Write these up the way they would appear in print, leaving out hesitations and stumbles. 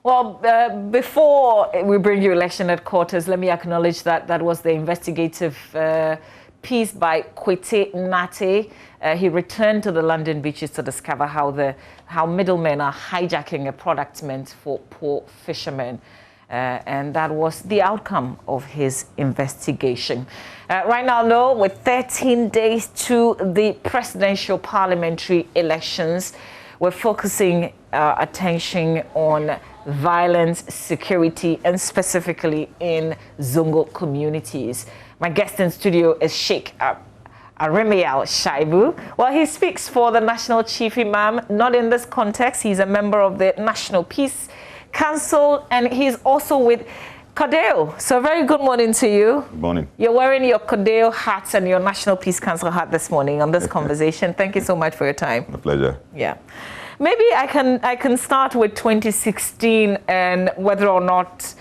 Well, before we bring you election headquarters, let me acknowledge that that was the investigative piece by Kwete Nate. He returned to the London beaches to discover how middlemen are hijacking a product meant for poor fishermen. And that was the outcome of his investigation. Right now, though, with 13 days to the presidential parliamentary elections, we're focusing attention on violence, security, and specifically in Zongo communities. My guest in studio is Sheikh Arimial Shaibu. Well, he speaks for the National Chief Imam, not in this context. He's a member of the National Peace Council, and he's also with Kodeo. So very good morning to you. Good morning. You're wearing your Kodeo hat and your National Peace Council hat this morning on this conversation. Thank you so much for your time. A pleasure. Yeah. Maybe I can start with 2016 and whether or not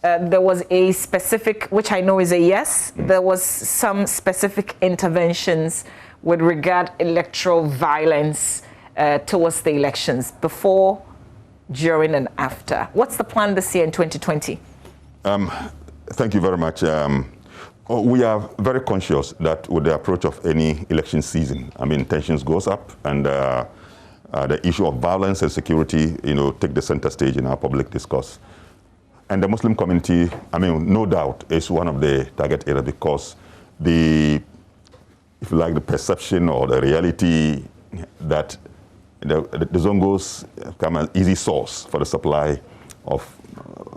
there was a specific, which I know is a yes, there was some specific interventions with regard electoral violence towards the elections before, during, and after. What's the plan this year in 2020? Thank you very much. We are very conscious that with the approach of any election season, tensions goes up, and the issue of violence and security, take the center stage in our public discourse. And the Muslim community, no doubt, is one of the target areas because if you like, the perception or the reality that the Zongos become an easy source for the supply of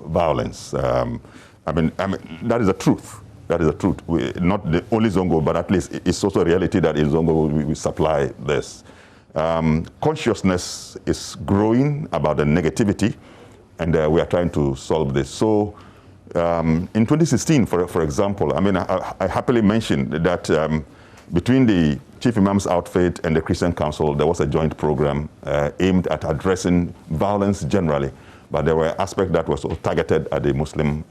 violence. That is the truth. That is the truth. Not the only Zongo, but at least it's also a reality that in Zongo we supply this. Consciousness is growing about the negativity, and we are trying to solve this. So in 2016, for example, I happily mentioned that between the Chief Imam's outfit and the Christian Council, there was a joint program aimed at addressing violence generally, but there were aspects that were sort of targeted at the Muslim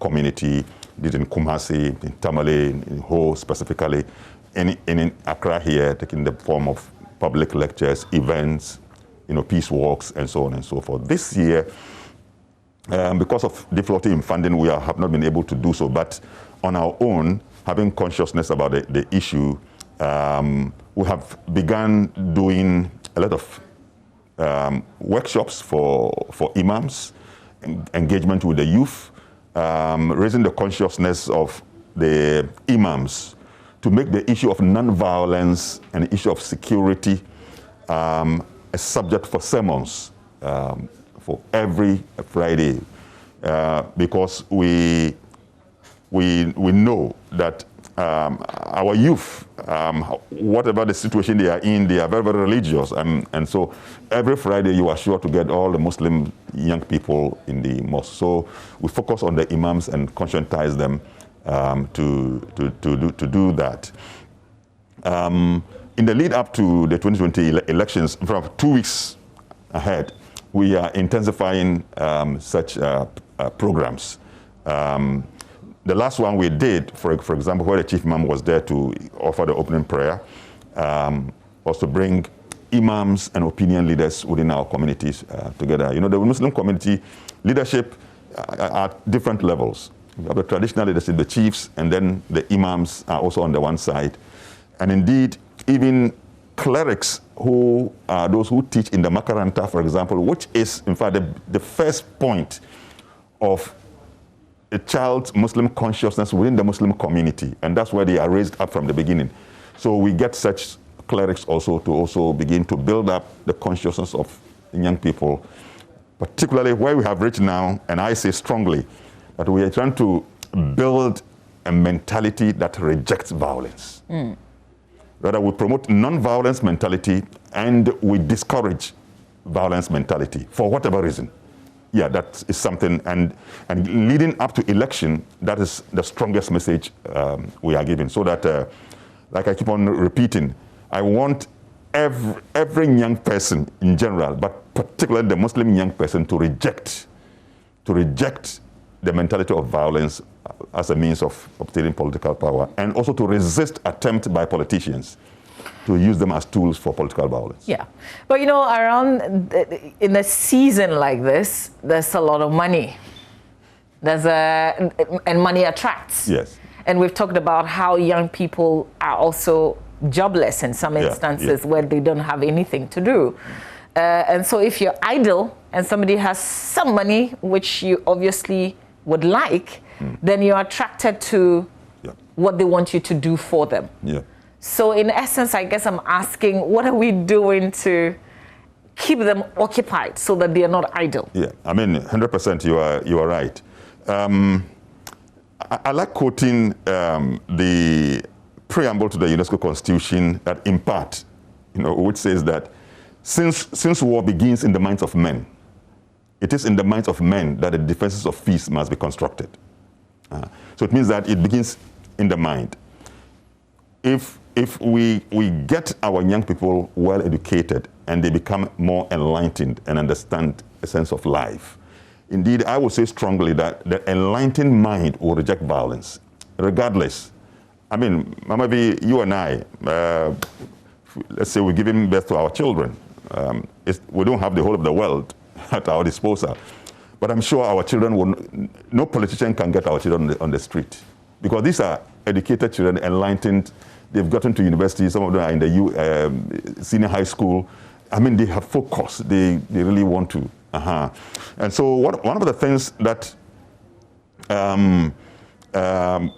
community, did in Kumasi, in Tamale, in Ho specifically, and in Accra here, taking the form of public lectures, events, peace walks, and so on and so forth. This year, because of difficulty in funding, we have not been able to do so. But on our own, having consciousness about the issue, we have begun doing a lot of workshops for imams, engagement with the youth, raising the consciousness of the imams to make the issue of non-violence and the issue of security a subject for sermons for every Friday, because we know that our youth, whatever the situation they are in, they are very, very religious, and so every Friday you are sure to get all the Muslim young people in the mosque. So we focus on the imams and conscientize them to do that. In the lead up to the 2020 elections, from 2 weeks ahead, we are intensifying such programs. The last one we did, for example, where the Chief Imam was there to offer the opening prayer, was to bring imams and opinion leaders within our communities together. The Muslim community leadership at different levels. We have the traditional leadership, the chiefs, and then the imams are also on the one side. And indeed, even clerics who are those who teach in the Makaranta, for example, which is, in fact, the first point of a child's Muslim consciousness within the Muslim community. And that's where they are raised up from the beginning. So we get such clerics also to begin to build up the consciousness of young people, particularly where we have reached now, and I say strongly, that we are trying to build a mentality that rejects violence. Rather, we promote non-violence mentality and we discourage violence mentality for whatever reason. Yeah, that is something, and leading up to election, that is the strongest message we are giving. So that, like I keep on repeating, I want every young person in general, but particularly the Muslim young person, to reject the mentality of violence as a means of obtaining political power, and also to resist attempt by politicians to use them as tools for political violence. Yeah. But, you know, in a season like this, there's a lot of money. And money attracts. Yes. And we've talked about how young people are also jobless in some instances where they don't have anything to do. And so if you're idle and somebody has some money, which you obviously would like, then you're attracted to what they want you to do for them. Yeah. So in essence, I guess I'm asking, what are we doing to keep them occupied so that they are not idle? Yeah, I mean, 100% you are right. I like quoting the preamble to the UNESCO Constitution that in part, you know, which says that since war begins in the minds of men, it is in the minds of men that the defenses of peace must be constructed. So it means that it begins in the mind. If we get our young people well educated and they become more enlightened and understand a sense of life, indeed, I would say strongly that the enlightened mind will reject violence, regardless. I mean, maybe you and I, let's say we're giving birth to our children. We don't have the whole of the world at our disposal. But I'm sure our children will, no politician can get our children on the street. Because these are educated children, enlightened. They've gotten to university. Some of them are in the senior high school. I mean, they have focus. They really want to. And so one of the things that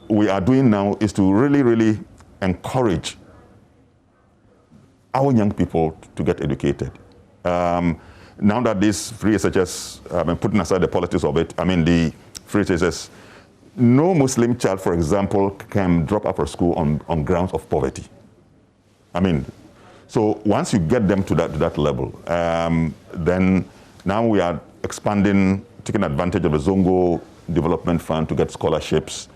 we are doing now is to really encourage our young people to get educated. Now that these free SHS, putting aside the politics of it, I mean, the free SHS, no Muslim child, for example, can drop out of school on grounds of poverty. I mean, so once you get them to that level, then now we are expanding, taking advantage of the Zongo Development Fund to get scholarships,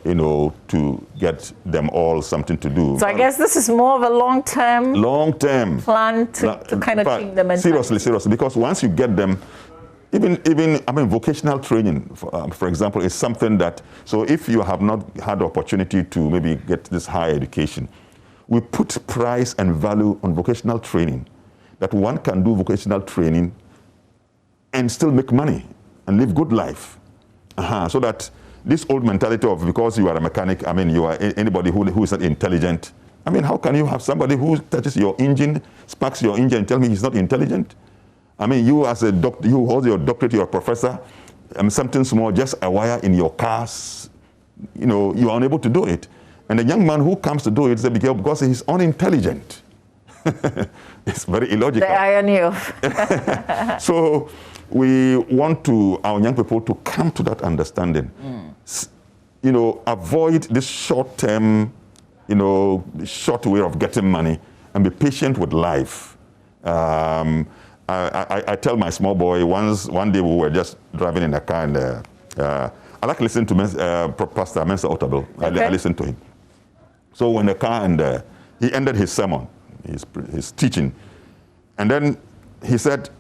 you know, to get them all something to do. So I guess this is more of a long-term plan to kind of change them. Seriously, because once you get them, even I mean, vocational training, for example, is something that, so if you have not had the opportunity to maybe get this higher education, we put price and value on vocational training, that one can do vocational training and still make money and live good life. So that this old mentality of because you are a mechanic, I mean, you are anybody who is not intelligent. I mean, how can you have somebody who touches your engine, sparks your engine, and tell me he's not intelligent? I mean, you as a doctor, you hold your doctorate, you're a professor, something small, just a wire in your cars, you know, you are unable to do it. And the young man who comes to do it is because he's unintelligent. It's very illogical. The irony of. So we want our young people to come to that understanding. You know, avoid this short-term, you know, short way of getting money and be patient with life. I tell my small boy, one day we were just driving in a car and I like listening to Pastor Mensa Otabil. Okay. I listen to him. So when the car and he ended his sermon, his teaching, and then he said,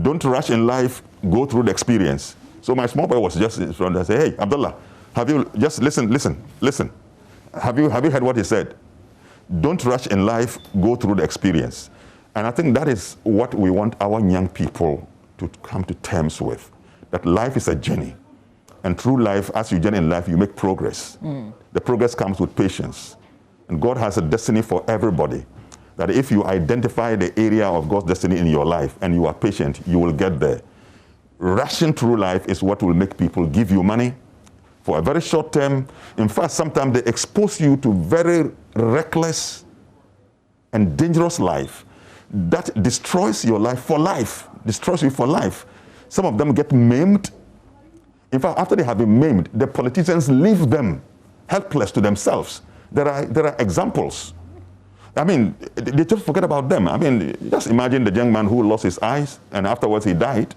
don't rush in life, go through the experience. So my small boy was just in front and said, hey, Abdullah, have you, just listen. Have you heard what he said? Don't rush in life, go through the experience. And I think that is what we want our young people to come to terms with, that life is a journey. And through life, as you journey in life, you make progress. The progress comes with patience. And God has a destiny for everybody, that if you identify the area of God's destiny in your life and you are patient, you will get there. Rushing through life is what will make people give you money for a very short term. In fact, sometimes they expose you to very reckless and dangerous life that destroys your life for life, destroys you for life. Some of them get maimed. In fact, after they have been maimed, the politicians leave them helpless to themselves. There are examples. I mean, they just forget about them. I mean, just imagine the young man who lost his eyes and afterwards he died.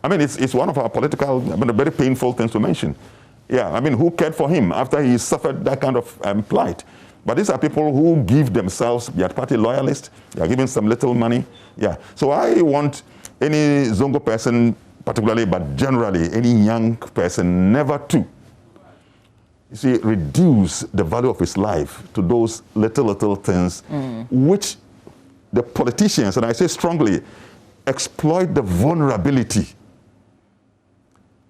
I mean, it's one of our political, very painful things to mention. Yeah, I mean, who cared for him after he suffered that kind of plight? But these are people who give themselves, they are party loyalists, they are giving some little money. Yeah, so I want any Zongo person particularly, but generally any young person never to you see, reduce the value of his life to those little things which the politicians, and I say strongly, exploit the vulnerability.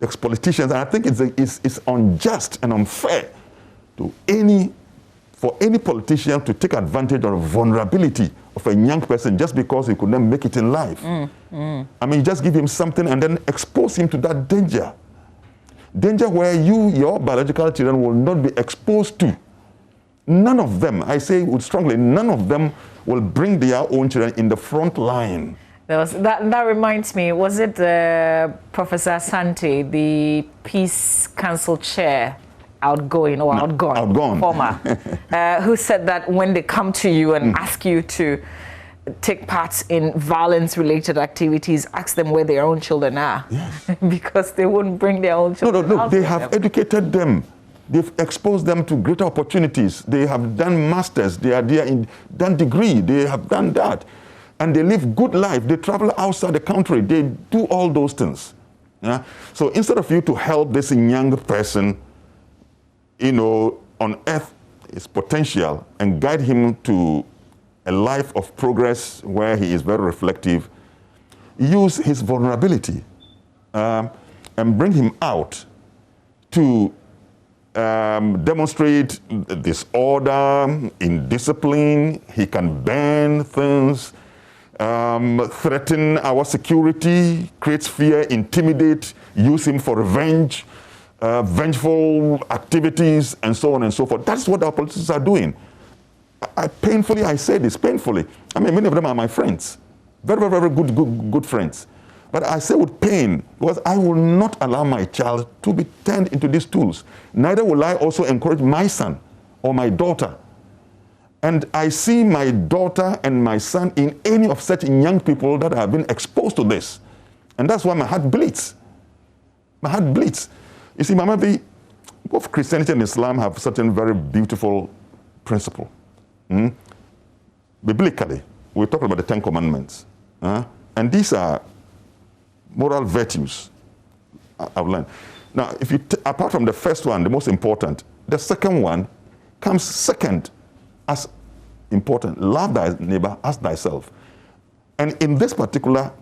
Ex-politicians, and I think it's unjust and unfair to for any politician to take advantage of the vulnerability of a young person just because he could not make it in life. I mean, just give him something and then expose him to that danger. Danger where your biological children will not be exposed to. None of them, I say strongly, none of them will bring their own children in the front line. That reminds me, was it Professor Asante, the Peace Council chair, outgone, former, who said that when they come to you and ask you to take part in violence-related activities, ask them where their own children are. Yes. Because they wouldn't bring their own children. No, they have educated them. They've exposed them to greater opportunities. They have done masters. They are there done degree. They have done that. And they live good life. They travel outside the country. They do all those things. Yeah? So instead of you to help this young person, unearth his potential and guide him to a life of progress where he is very reflective, use his vulnerability and bring him out to demonstrate disorder, indiscipline. He can ban things, threaten our security, create fear, intimidate, use him for revenge, vengeful activities, and so on and so forth. That's what our politicians are doing. I say this painfully. I mean, many of them are my friends. Very, very, very good friends. But I say with pain, because I will not allow my child to be turned into these tools. Neither will I also encourage my son or my daughter. And I see my daughter and my son in any of such young people that have been exposed to this. And that's why my heart bleeds. My heart bleeds. You see, Mama B, both Christianity and Islam have certain very beautiful principles. Biblically, we talk about the Ten Commandments. And these are moral virtues I've learned. Now, if you apart from the first one, the most important, the second one comes second as important. Love thy neighbor as thyself. And in this particular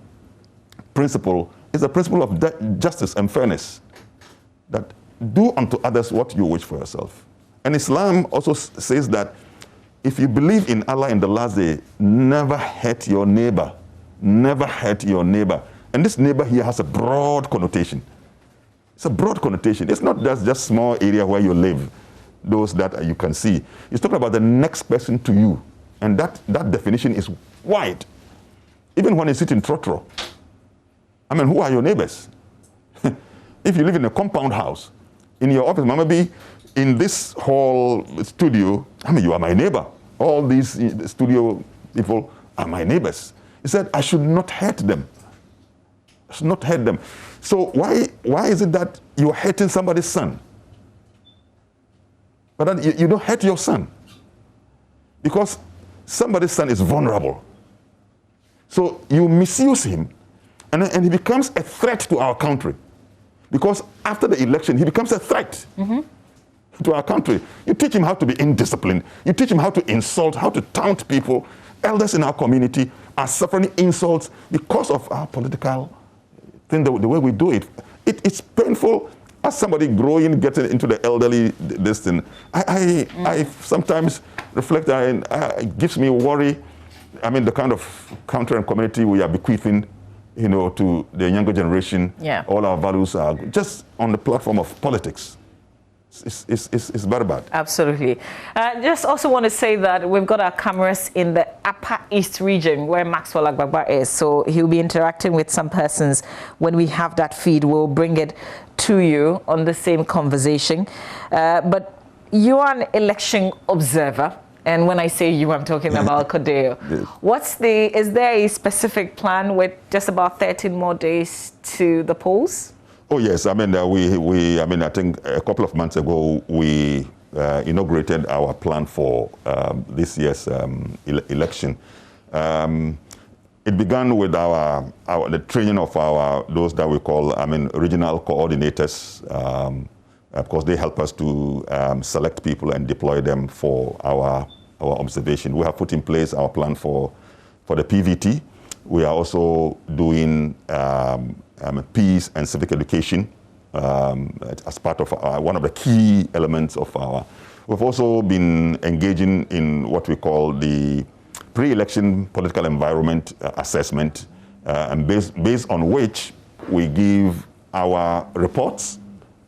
principle is the principle of justice and fairness, that do unto others what you wish for yourself. And Islam also says that if you believe in Allah in the last day, never hurt your neighbor. Never hurt your neighbor. And this neighbor here has a broad connotation. It's a broad connotation. It's not just small area where you live, those that you can see. It's talking about the next person to you. And that definition is wide. Even when you sit in Trotro, I mean, who are your neighbors? If you live in a compound house, in your office, maybe in this hall studio, I mean, you are my neighbor. All these studio people are my neighbors. He said, I should not hurt them. I should not hurt them. So why is it that you're hurting somebody's son? But that you don't hurt your son. Because somebody's son is vulnerable. So you misuse him, and he becomes a threat to our country. Because after the election, he becomes a threat to our country. You teach him how to be indisciplined. You teach him how to insult, how to taunt people. Elders in our community are suffering insults because of our political thing, the way we do it. It's painful as somebody growing, getting into the elderly, this thing. I sometimes reflect, it gives me worry. I mean, the kind of country and community we are bequeathing, to the younger generation. Yeah. All our values are just on the platform of politics. It's very bad. Absolutely. Just also want to say that we've got our cameras in the Upper East region where Maxwell Agbagba is. So he'll be interacting with some persons. When we have that feed, we'll bring it to you on the same conversation. But you are an election observer. And when I say you, I'm talking about Kodeo. Yes. Is there a specific plan with just about 13 more days to the polls? Oh yes, I mean I think a couple of months ago we inaugurated our plan for this year's election. It began with the training of those that we call regional coordinators, Of course, they help us to select people and deploy them for our observation. We have put in place our plan for the PVT. We are also doing peace and civic education as part of one of the key elements of our. We've also been engaging in what we call the pre-election political environment assessment, and based on which we give our reports.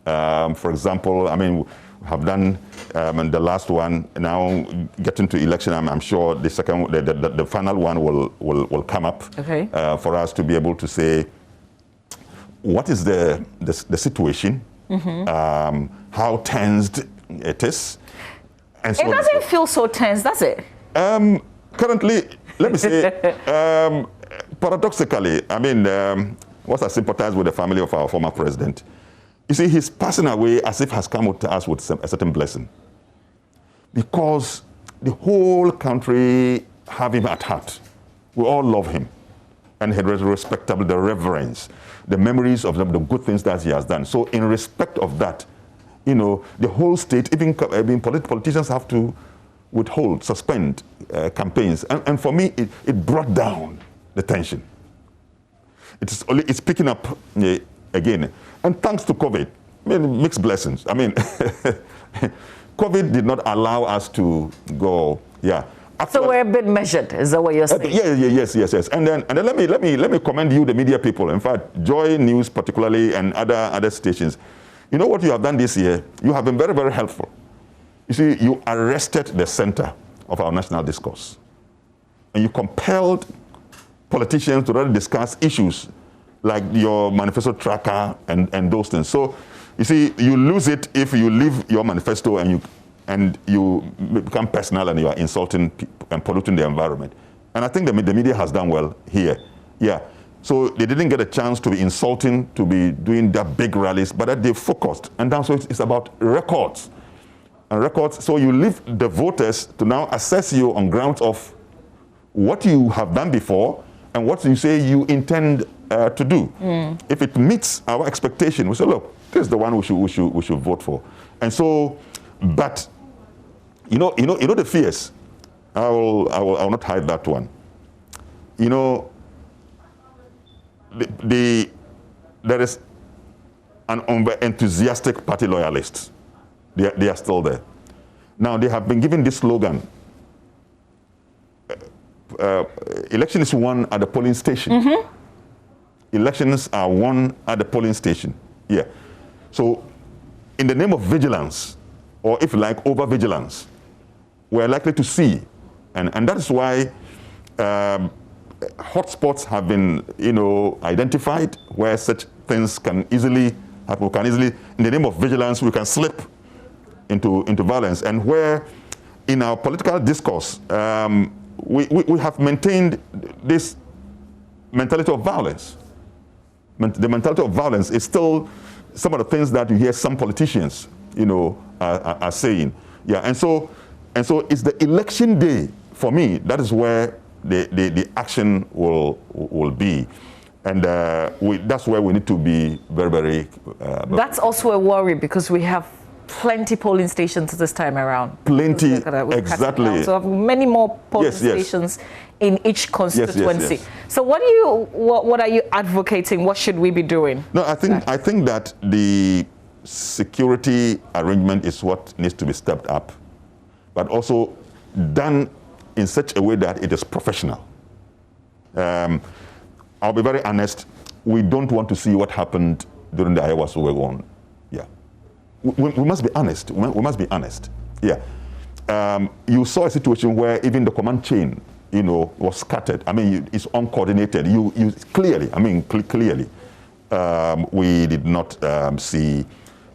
For example, I mean, we have done the last one. Now, getting to election, I'm sure the second, the final one will come up. Okay. For us to be able to say what is the situation, how tensed it is, and so it doesn't feel so tense, does it? Currently, let me say, paradoxically, I mean, whilst I sympathize with the family of our former president, you see, he's passing away as if has come to us with a certain blessing. Because the whole country have him at heart. We all love him. And he is respectable, the reverence, the memories of the good things that he has done. So in respect of that, you know, the whole state, even politicians have to withhold, suspend campaigns. And for me, it brought down the tension. It's picking up again. And thanks to COVID, I mean, mixed blessings. I mean, COVID did not allow us to go, yeah. So we're a bit measured, is that what you're saying? Yes. And then let me commend you, the media people. In fact, JoyNews particularly, and other stations. You know what you have done this year? You have been very, very helpful. You see, you arrested the center of our national discourse. And you compelled politicians to really discuss issues like your manifesto tracker and those things. So, you see, you lose it if you leave your manifesto and you become personal and you are insulting people and polluting the environment. And I think the media has done well here. Yeah. So they didn't get a chance to be insulting, to be doing that big rallies, but that they focused. And then so it's about records. And records, so you leave the voters to now assess you on grounds of what you have done before and what you say you intend to do. If it meets our expectation, we say, look, this is the one we should vote for. And so, but you know the fears. I will not hide that one. You know, there is an enthusiastic party loyalists. They are still there. Now they have been given this slogan. Election is won at the polling station. Elections are won at the polling station. Yeah. So, in the name of vigilance, or if you like, over-vigilance, we're likely to see, and that is why hotspots have been, identified where such things can easily happen. We can easily, in the name of vigilance, we can slip into violence, and where in our political discourse, we have maintained this mentality of violence. The mentality of violence is still some of the things that you hear some politicians, are saying. Yeah, and so it's the election day for me. That is where the action will be, and that's where we need to be very, very. That's also a worry because we have plenty polling stations this time around. Plenty, exactly. So many more polling stations in each constituency. Yes. So what are you advocating? What should we be doing? No, I think that the security arrangement is what needs to be stepped up, but also done in such a way that it is professional. I'll be very honest. We don't want to see what happened during the Iowa Super Bowl. Yeah. We must be honest. We must be honest. Yeah. You saw a situation where even the command chain, was scattered. I mean, it's uncoordinated. You clearly. I mean, clearly, we did not see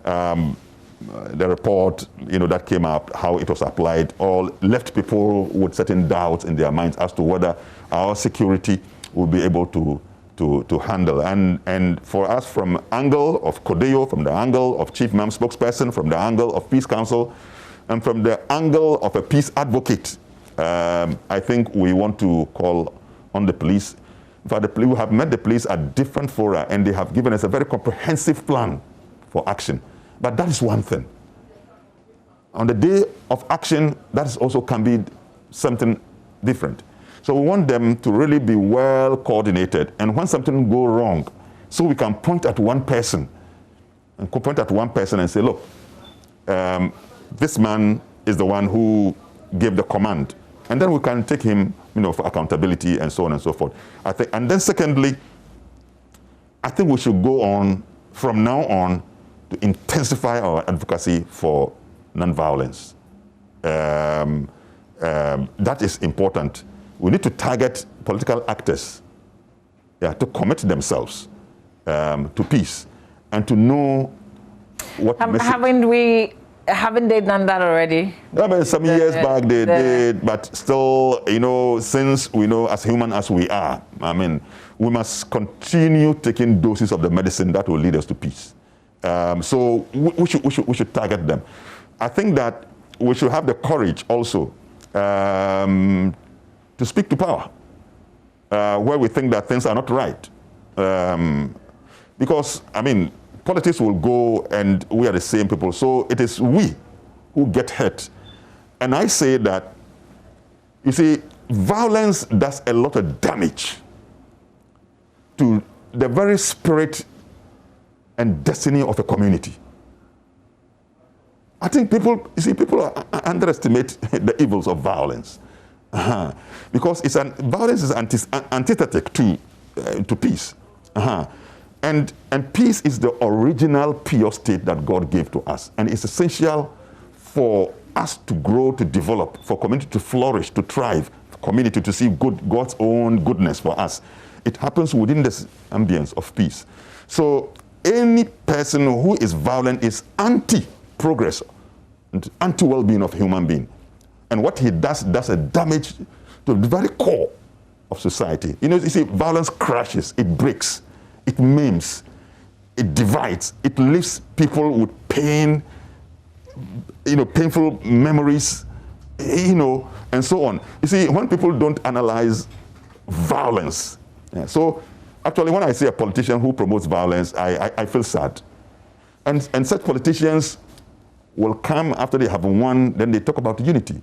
the report. That came up, how it was applied, all left people with certain doubts in their minds as to whether our security will be able to handle. And for us, from angle of CODEO, from the angle of Chief Imam spokesperson, from the angle of Peace Council, and from the angle of a peace advocate, I think we want to call on the police. In fact, we have met the police at different fora, and they have given us a very comprehensive plan for action. But that is one thing. On the day of action, that is also can be something different. So we want them to really be well coordinated. And when something goes wrong, so we can point at one person and say, look, this man is the one who gave the command. And then we can take him, for accountability and so on and so forth. And then secondly, I think we should go on from now on to intensify our advocacy for nonviolence. That is important. We need to target political actors to commit themselves to peace and to know what Haven't they done that already? I mean, some years back they did, but still, since we know as human as we are, I mean, we must continue taking doses of the medicine that will lead us to peace. So we should target them. I think that we should have the courage also to speak to power where we think that things are not right. Because, I mean, politics will go and we are the same people. So it is we who get hurt. And I say that, you see, violence does a lot of damage to the very spirit and destiny of a community. I think people underestimate the evils of violence. Because violence is antithetic to peace. And peace is the original pure state that God gave to us. And it's essential for us to grow, to develop, for community to flourish, to thrive, for community to see God's own goodness for us. It happens within this ambience of peace. So any person who is violent is anti-progress, anti-well-being of human being. And what he does a damage to the very core of society. You see, violence crashes, it breaks, it maims, it divides, it leaves people with pain, painful memories, and so on. You see, when people don't analyze violence, so actually when I see a politician who promotes violence, I feel sad. And such politicians will come after they have won, then they talk about unity.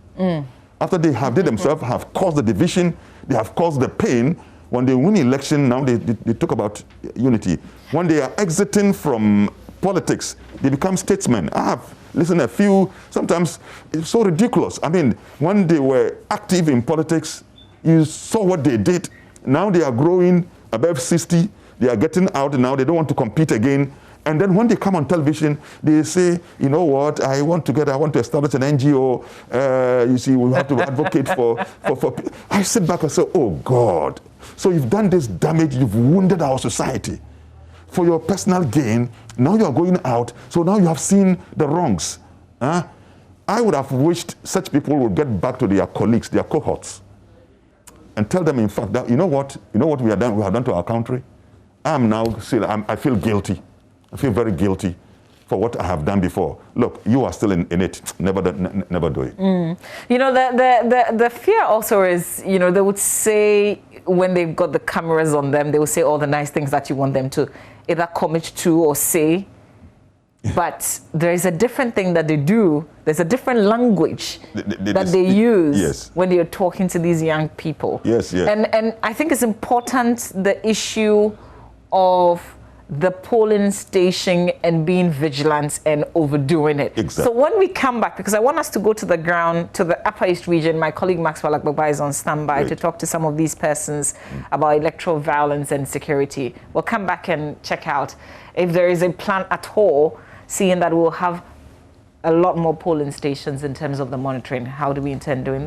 After they themselves have caused the division, they have caused the pain. When they win election, now they talk about unity. When they are exiting from politics, they become statesmen. I have listened to a few, sometimes it's so ridiculous. I mean, when they were active in politics, you saw what they did. Now they are growing above 60, they are getting out now, they don't want to compete again. And then when they come on television, they say, you know what, I want to establish an NGO. You see, we have to advocate for. I sit back and say, oh God. So you've done this damage, you've wounded our society. For your personal gain, now you are going out, so now you have seen the wrongs. I would have wished such people would get back to their colleagues, their cohorts, and tell them, in fact, that you know what we have done to our country? I feel guilty. I feel very guilty for what I have done before. Look, you are still in it. Never do it. The fear also is, they would say when they've got the cameras on them, they will say all the nice things that you want them to either commit to or say. But there is a different thing that they do. There's a different language that they use when they're talking to these young people. Yes. And I think it's important, the issue of the polling station and being vigilant and overdoing it. Exactly. So when we come back, because I want us to go to the ground, to the Upper East region, my colleague Maxwell Agbagba is on standby to talk to some of these persons about electoral violence and security. We'll come back and check out if there is a plan at all, seeing that we'll have a lot more polling stations in terms of the monitoring. How do we intend doing that?